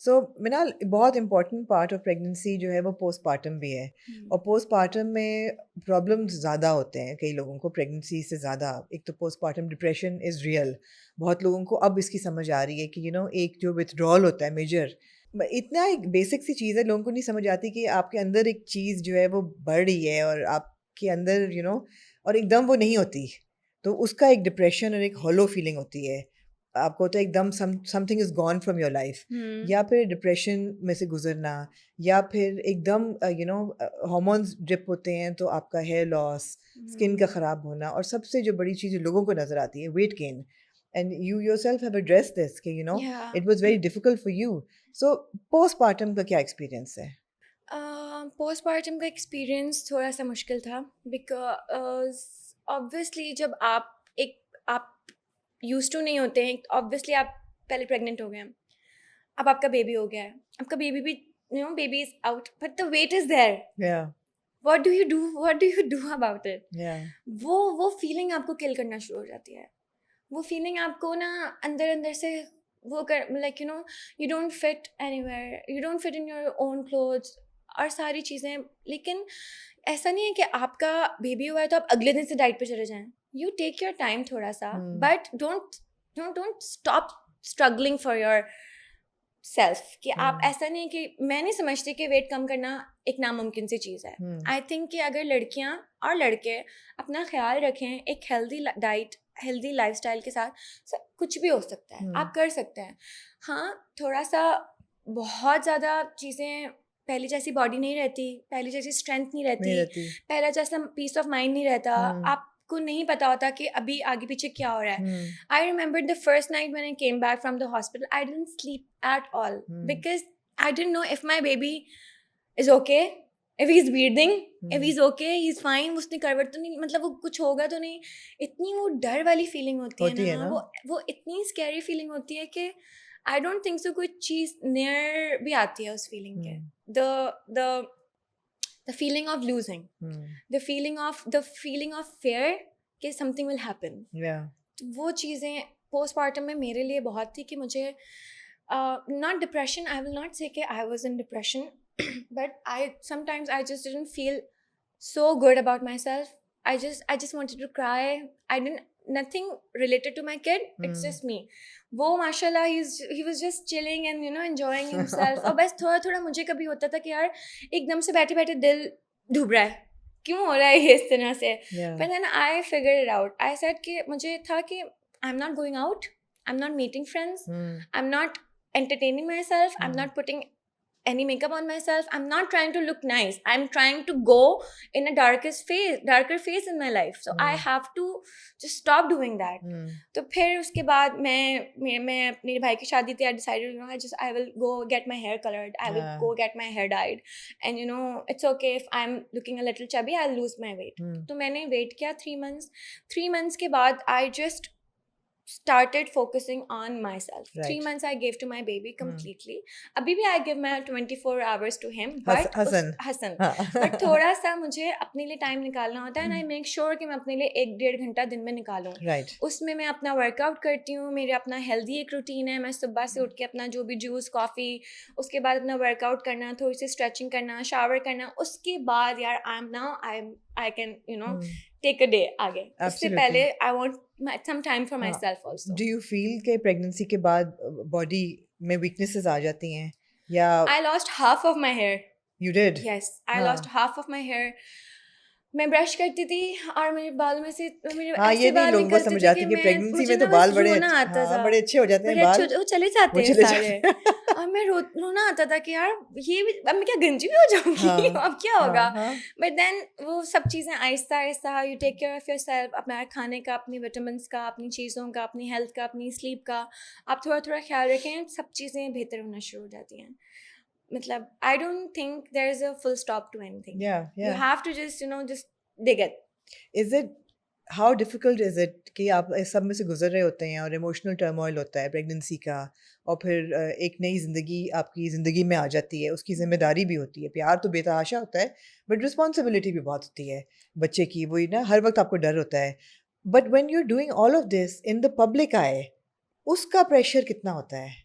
सो मिनाल, बहुत important part of pregnancy जो है वो पोस्टपार्टम भी है, और पोस्टपार्टम में प्रॉब्लम्स ज़्यादा होते हैं कई लोगों को प्रेगनेंसी से ज़्यादा। एक तो पोस्टपार्टम डिप्रेशन इज़ रियल, बहुत लोगों को अब इसकी समझ आ रही है कि एक जो विथड्रॉल होता है मेजर, इतना एक बेसिक सी चीज़ है, लोगों को नहीं समझ आती कि आपके अंदर एक चीज़ जो है वो बढ़ रही है और आपके अंदर और एकदम वो नहीं होती, तो उसका एक डिप्रेशन और एक हॉलो फीलिंग होती है। आपको तो एकदम something is gone from your life, या फिर डिप्रेशन में से गुजरना, या फिर एकदम हार्मोन्स ड्रिप होते हैं तो आपका हेयर लॉस, स्किन का ख़राब होना, और सबसे जो बड़ी चीज़ लोगों को नज़र आती है weight gain. And you yourself have addressed this कि या it was very difficult for you. So postpartum का क्या एक्सपीरियंस है? पोस्टपार्टम का एक्सपीरियंस थोड़ा सा मुश्किल था बिकॉज ऑब्वियसली जब आप यूज टू नहीं होते हैं, ऑब्वियसली आप पहले प्रेग्नेंट हो गए हैं, अब आपका बेबी हो गया है, आपका बेबी भी baby is out but the weight is there. या what do you do about it? या वो फीलिंग आपको किल करना शुरू हो जाती है। वो फीलिंग आपको ना अंदर अंदर से वो कर like you don't fit anywhere, you don't fit in your own clothes और सारी चीज़ें। लेकिन ऐसा नहीं है कि आपका बेबी हुआ है तो आप अगले दिन से डाइट पे चले जाएं। यू टेक योर टाइम थोड़ा सा, but don't stop struggling for your self. कि आप ऐसा नहीं है कि मैं नहीं समझती कि वेट कम करना एक नामुमकिन सी चीज़ है। आई थिंक कि अगर लड़कियां और लड़के अपना ख्याल रखें, एक हेल्दी डाइट, हेल्दी लाइफस्टाइल के साथ कुछ भी हो सकता है, आप कर सकते हैं। हाँ, थोड़ा सा बहुत ज़्यादा चीज़ें पहले जैसी बॉडी नहीं रहती, पहले जैसी स्ट्रेंथ नहीं नहीं रहती, रहती। पहला जैसा पीस ऑफ माइंड नहीं रहता, आपको नहीं पता होता कि अभी आगे पीछे क्या हो रहा है। I remember the first night when I came back from the hospital, I didn't sleep at all because I didn't know if my baby is okay, if he's breathing, if he's okay, he's fine, उसने करवट तो नहीं, मतलब वो कुछ होगा तो नहीं। इतनी वो डर वाली फीलिंग होती है होती है ना, ना। वो इतनी स्कैरी फीलिंग होती है कि आई डोंट थिंक सो कोई चीज़ नियर भी आती है उस फीलिंग के। The the feeling of losing, the feeling of fair कि समथिंग विल हैपन। या वो चीज़ें पोस्टपार्टम में मेरे लिए बहुत थी कि मुझे not depression, I will not से कि I was in depression, but I sometimes I just didn't feel so good about myself. I just wanted to cry. I didn't nothing related to my kid. It's just me. वो माशाल्लाह he was just chilling and enjoying himself. और बस थोड़ा थोड़ा मुझे कभी होता था कि यार एकदम से बैठे बैठे दिल डूब रहा है, क्यों हो रहा है ये इस तरह से। या But then I figured it out. I said कि मुझे था कि I'm not going out, I'm not meeting friends, I'm not entertaining myself, I'm not putting any makeup on myself, I'm not trying to look nice, I'm trying to go in a darker phase in my life, so I have to just stop doing that. तो फिर उसके बाद मैं अपने भाई की शादी थी, I decided I will go get my hair colored, I will go get my hair dyed, and it's okay if I'm looking a little chubby, I'll lose my weight. तो मैंने वेट किया 3 months के बाद I just started focusing on myself. 3 months I gave to my baby completely. अभी भी I give my 24 hours to him, but Hasan. but थोड़ा सा मुझे अपने लिए टाइम निकालना होता है, and I make sure कि मैं अपने लिए 1-1.5 घंटा दिन में निकालूं। राइट। उसमें मैं अपना वर्कआउट करती हूँ, मेरे अपना हेल्दी एक रूटीन है। मैं सुबह से उठ के अपना जो भी जूस कॉफ़ी, उसके बाद अपना वर्कआउट करना, थोड़ी सी स्ट्रेचिंग करना, शावर करना, उसके बाद यार I can take a day आगे। उससे पहले I want some time for myself also. Do you feel कि प्रेगनेंसी के बाद बॉडी में वीकनेसेस आ जाती हैं, या I lost half of my hair. You did? Yes, I lost half of my hair. मैं ब्रश करती थी और मेरे बाल में से मेरे हाँ, ये ऐसे नहीं बाल लोगों को निकलते समझ थे आती कि कि प्रेगनेंसी मुझे में तो ना बाल बस बड़े रोना आता था। बड़े अच्छे हो जाते हैं बड़े बाल, अच्छे वो चले वो जाते हैं चले सारे। जाते हैं। और मैं रोना आता था कि यार ये भी, अब मैं क्या गंजी भी हो जाऊंगी हाँ अब क्या होगा। हाँ बट देन वो सब चीज़ें आहिस्ता आहिस्ता, you take care of yourself, अपना खाने का, अपनी विटामिन का, अपनी चीज़ों का, अपनी हेल्थ का, अपनी स्लीप का आप थोड़ा थोड़ा ख्याल रखें, सब चीज़ें बेहतर होना शुरू हो जाती हैं। मतलब I don't think there is a full stop to anything. You yeah have to just dig it. Is it, how difficult is it कि आप इस सब में से गुजर रहे होते हैं और इमोशनल टर्मोइल होता है प्रेगनेंसी का, और फिर एक नई ज़िंदगी आपकी ज़िंदगी में आ जाती है, उसकी जिम्मेदारी भी होती है, प्यार तो बेतहाशा होता है बट रिस्पॉन्सिबिलिटी भी बहुत होती है बच्चे की, वही ना, हर वक्त आपको डर होता है। But when you are doing all of this in the public eye, उसका प्रेशर कितना होता है?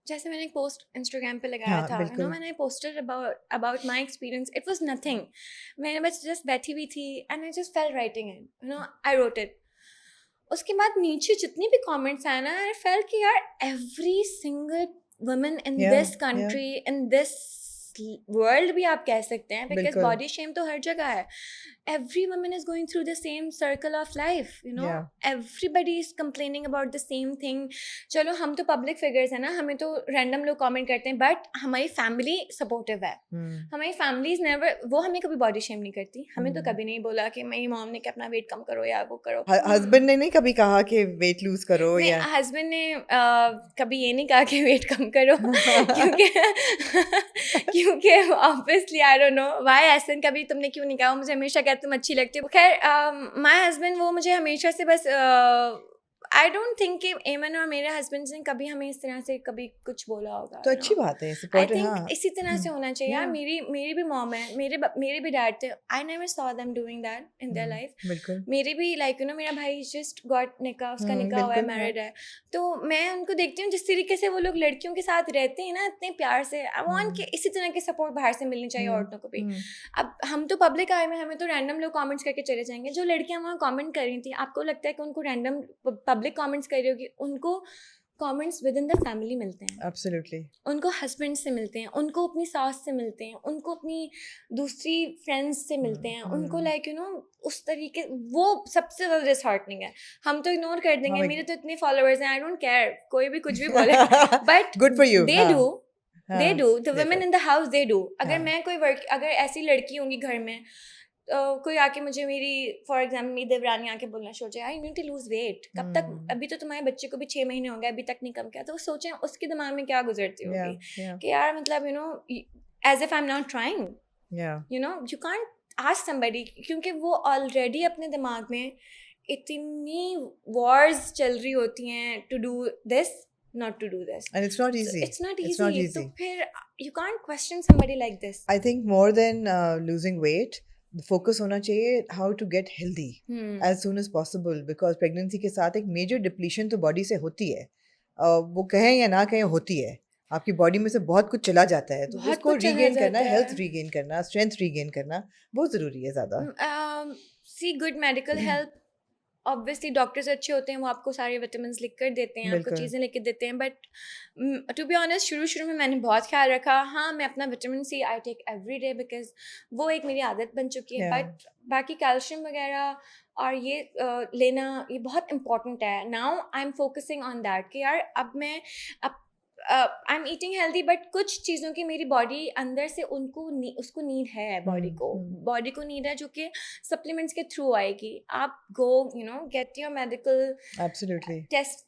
जैसे मैंने एक पोस्ट इंस्टाग्राम पे लगाया हाँ, था, बिल्कुल। मैंने posted about my experience, it was nothing, मैंने बस जस्ट बैठी हुई थी and I just felt writing it, I wrote it. उसके बाद नीचे जितनी भी कमेंट्स आए ना, आई फेल्ट कि यार एवरी सिंगल वुमन इन या, this country, in this world भी आप कह सकते हैं, बिकॉज बिल्कुल। बॉडी शेम तो हर जगह है। Every woman is going through the same circle of life, yeah, everybody is complaining about the same thing. चलो हम तो पब्लिक फिगर्स हैं ना, हमें तो रैंडम लोग कमेंट करते हैं, बट हमारी फैमिली सपोर्टिव है। हमारी फैमिलीज नेवर, वो हमें कभी बॉडी शेम नहीं करती, हमें तो कभी नहीं बोला कि मेरी मॉम ने कि अपना वेट कम करो या वो करो। हस्बैंड ने नहीं कभी कहा कि वेट लूज करो नहीं, या हस्बैंड ने कभी ये नहीं कहा कि वेट कम करो क्योंकि क्योंकि obviously I don't know why, ऐसा कभी तुमने क्यों नहीं कहा, मुझे हमेशा कहते तुम अच्छी लगती हो। खैर माय हस्बैंड वो मुझे हमेशा से बस आई डोंट थिंक कि एमन और मेरे हस्बैंड ने कभी हमें इस तरह से कभी कुछ बोला होगा। तो अच्छी बात है, आई सपोर्टिव। थिंक हाँ, इसी तरह से होना चाहिए यार। Yeah. मेरी भी मॉम है, मेरे भी डैड थे, I never saw them doing that in their life. बिल्कुल। मेरे भी मेरा भाई जस्ट गॉट निकाह, उसका निकाह हुआ है, बिल्कुल, मैरिड है। तो मैं उनको देखती हूँ जिस तरीके से वो लोग लड़कियों के साथ रहते हैं ना, इतने प्यार से। आई वांट कि इसी तरह की सपोर्ट बाहर से मिलनी चाहिए औरतों को भी। अब हम तो पब्लिक आए में, हमें तो रैंडम लोग कमेंट्स करके चले जाएंगे। जो लड़कियां वहाँ कमेंट कर रही थी, आपको लगता है कि उनको रैंडम पब्लिक कमेंट्स कर रही होगी? उनको comments with in the family मिलते हैं, एब्सोल्युटली। उनको हस्बैंड से मिलते हैं, उनको अपनी सास से मिलते हैं, उनको अपनी दूसरी फ्रेंड्स से मिलते हैं, उनको उस तरीके, वो सबसे ज़्यादा डिसहार्टनिंग है। हम तो इग्नोर कर देंगे, हाँ, मेरे तो इतने फॉलोअर्स हैं, आई डोंट केयर, कोई भी कुछ भी बोले, but good for you. They do, हाँ, the women in the house they do. अगर हाँ। मैं अगर ऐसी लड़की होंगी घर में, कोई आके मुझे मेरी फॉर एग्जाम्पल मेरी देवरानी आके बोलना शुरू हो जाए, I need to lose weight, कब तक, अभी तो तुम्हारे बच्चे को भी 6 महीने हो गए, अभी तक नहीं कम किया। तो वो सोचें उसके दिमाग में क्या गुजरती होगी कि यार मतलब as if I am not trying, you can't ask somebody, क्योंकि वो ऑलरेडी अपने दिमाग में इतनी वॉर्स चल रही होती हैं to do this, not to do this, And it's not easy. it's not It's not easy. easy. तो फिर you can't question somebody like this. I think more than losing weight, the focus होना चाहिए how to get healthy as soon as possible, because pregnancy के साथ एक major depletion तो body से होती है। वो कहें या ना कहें, होती है। आपकी बॉडी में से बहुत कुछ चला जाता है, तो बहुत उसको कुछ चला रीगेन करना, जाता हेल्थ है। रीगेन करना, स्ट्रेंथ रीगेन करना बहुत ज़रूरी है ज़्यादा। See good medical help, obviously doctors अच्छे होते हैं, वो आपको सारे विटामिन लिख कर देते हैं, आपको बिल्कुल। चीज़ें लिख के देते हैं, बट टू बी ऑनेस्ट शुरू में मैंने बहुत ख्याल रखा। हाँ, मैं अपना vitamin C I take every day, because वो एक मेरी आदत बन चुकी है। Yeah. बट बाकी कैल्शियम वगैरह और ये लेना, ये बहुत इंपॉर्टेंट है। Now I am focusing on that कि यार अब मैं I am eating healthy, but कुछ चीज़ों की मेरी बॉडी अंदर से उसको नीड है, बॉडी को नीड है, जो कि सप्लीमेंट्स के थ्रू आएगी। आप go get your medical Absolutely. Test